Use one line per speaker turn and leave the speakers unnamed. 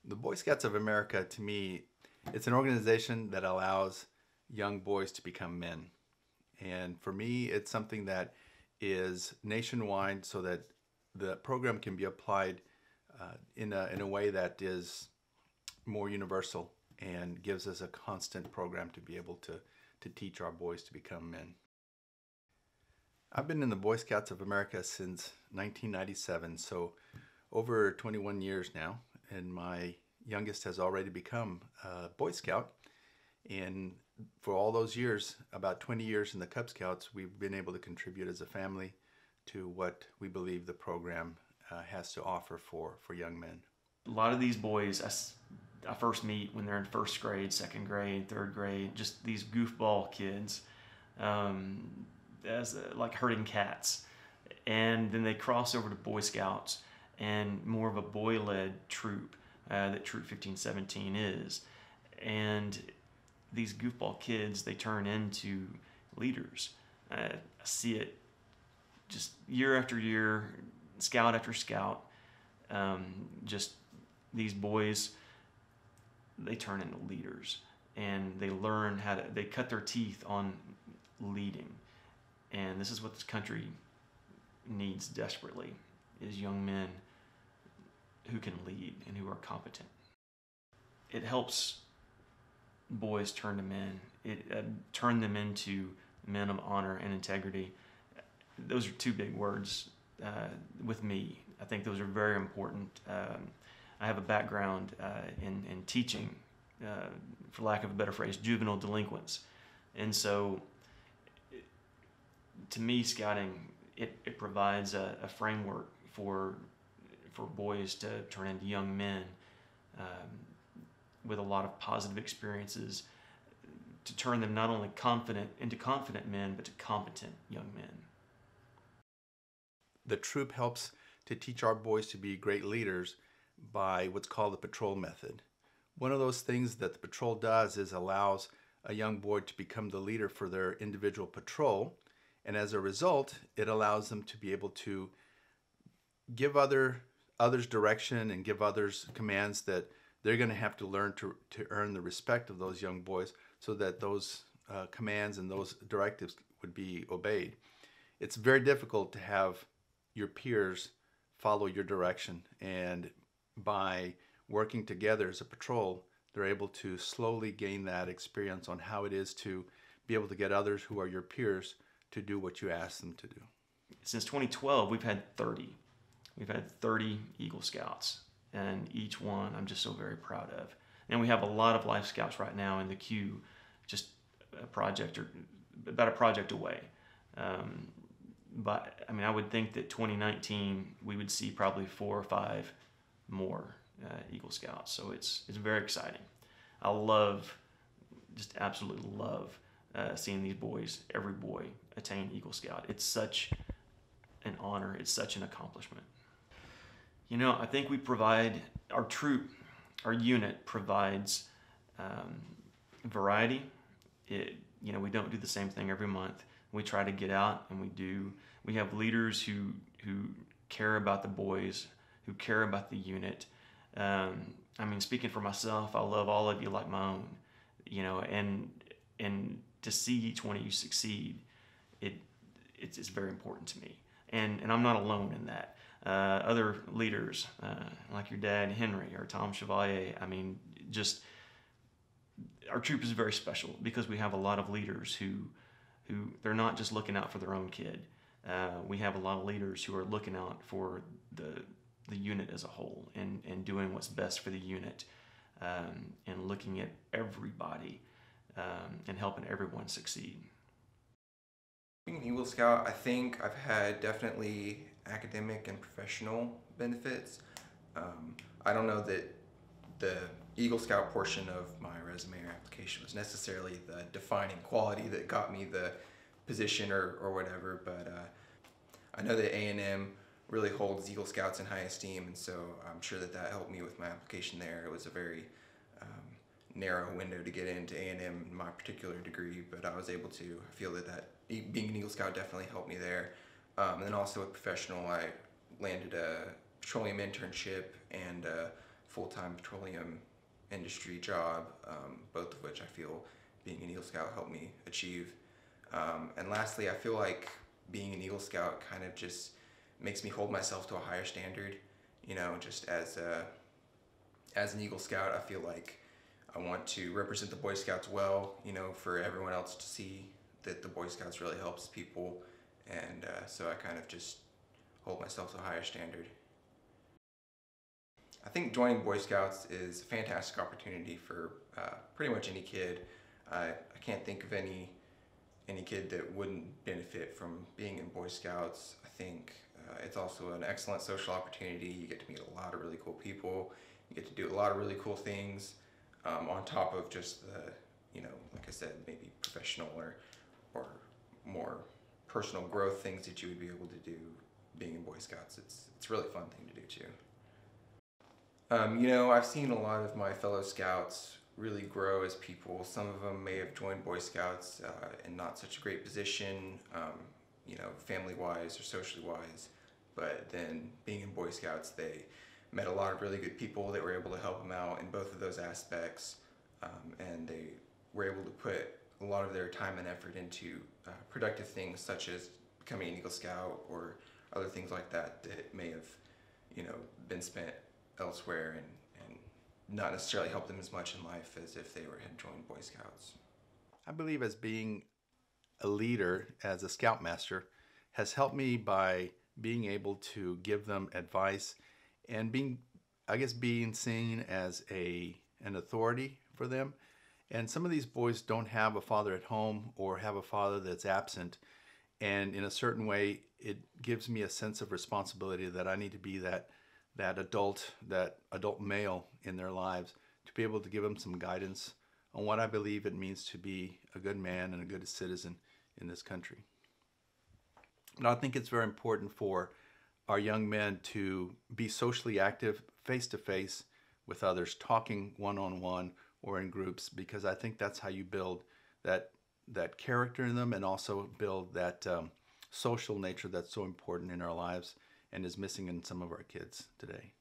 The Boy Scouts of America, to me, it's an organization that allows young boys to become men. And for me, it's something that is nationwide so that the program can be applied in a way that is more universal and gives us a constant program to be able to teach our boys to become men. I've been in the Boy Scouts of America since 1997, so over 21 years now, and my youngest has already become a Boy Scout. And for all those years, about 20 years in the Cub Scouts, we've been able to contribute as a family to what we believe the program has to offer for young men.
A lot of these boys I first meet when they're in first grade, second grade, third grade, just these goofball kids, like herding cats. And then they cross over to Boy Scouts and more of a boy-led troop that Troop 1517 is. And these goofball kids, they turn into leaders. I see it just year after year, scout after scout. Just these boys, they turn into leaders, and they learn they cut their teeth on leading. And this is what this country needs desperately, is young men who can lead and who are competent. It helps boys turn to men. It turn them into men of honor and integrity. Those are two big words with me. I think those are very important. I have a background in teaching, for lack of a better phrase, juvenile delinquents. And so to me, scouting, it provides a framework for boys to turn into young men with a lot of positive experiences, to turn them not only into confident men, but to competent young men.
The troop helps to teach our boys to be great leaders by what's called the patrol method. One of those things that the patrol does is allows a young boy to become the leader for their individual patrol, and as a result, it allows them to be able to give others direction and give others commands that they're going to have to learn to earn the respect of those young boys, so that those commands and those directives would be obeyed. It's very difficult to have your peers follow your direction, and by working together as a patrol, they're able to slowly gain that experience on how it is to be able to get others who are your peers to do what you ask them to do.
Since 2012, we've had 30. We've had 30 Eagle Scouts, and each one I'm just so very proud of. And we have a lot of Life Scouts right now in the queue, just about a project away. But I mean, I would think that 2019 we would see probably 4 or 5 more Eagle Scouts. So it's very exciting. I absolutely love seeing these boys, every boy, attain Eagle Scout. It's such an honor. It's such an accomplishment. You know, I think we provide, our troop, our unit provides variety. We don't do the same thing every month. We try to get out, and we have leaders who care about the boys, who care about the unit. I mean, speaking for myself, I love all of you like my own, and to see each one of you succeed, it's very important to me. And I'm not alone in that. Other leaders, like your dad, Henry, or Tom Chevalier, I mean, just, our troop is very special because we have a lot of leaders who they're not just looking out for their own kid. We have a lot of leaders who are looking out for the unit as a whole, and doing what's best for the unit, and looking at everybody, and helping everyone succeed.
Being an Eagle Scout, I think I've had definitely academic and professional benefits. I don't know that the Eagle Scout portion of my resume or application was necessarily the defining quality that got me the position or whatever, but I know that A&M really holds Eagle Scouts in high esteem, and so I'm sure that helped me with my application there. It was a very narrow window to get into A&M in my particular degree, but I was able to feel that being an Eagle Scout definitely helped me there. And then also with professional, I landed a petroleum internship and full-time petroleum industry job, both of which I feel being an Eagle Scout helped me achieve. And lastly, I feel like being an Eagle Scout kind of just makes me hold myself to a higher standard. You know, just as an Eagle Scout, I feel like I want to represent the Boy Scouts well, you know, for everyone else to see that the Boy Scouts really helps people. And so I kind of just hold myself to a higher standard. I think joining Boy Scouts is a fantastic opportunity for pretty much any kid. I can't think of any kid that wouldn't benefit from being in Boy Scouts. I think it's also an excellent social opportunity. You get to meet a lot of really cool people. You get to do a lot of really cool things on top of just the, you know, like I said, maybe professional or more personal growth things that you would be able to do being in Boy Scouts. It's a really fun thing to do too. You know, I've seen a lot of my fellow Scouts really grow as people. Some of them may have joined Boy Scouts in not such a great position, you know, family-wise or socially-wise, but then being in Boy Scouts, they met a lot of really good people that were able to help them out in both of those aspects, and they were able to put a lot of their time and effort into productive things such as becoming an Eagle Scout or other things like that that may have, you know, been spent elsewhere and not necessarily help them as much in life as if they had joined Boy Scouts.
I believe as being a leader, as a Scoutmaster, has helped me by being able to give them advice and being seen as an authority for them. And some of these boys don't have a father at home or have a father that's absent. And in a certain way, it gives me a sense of responsibility that I need to be that adult male in their lives, to be able to give them some guidance on what I believe it means to be a good man and a good citizen in this country. And I think it's very important for our young men to be socially active, face to face with others, talking one-on-one or in groups, because I think that's how you build that character in them and also build that social nature that's so important in our lives and is missing in some of our kids today.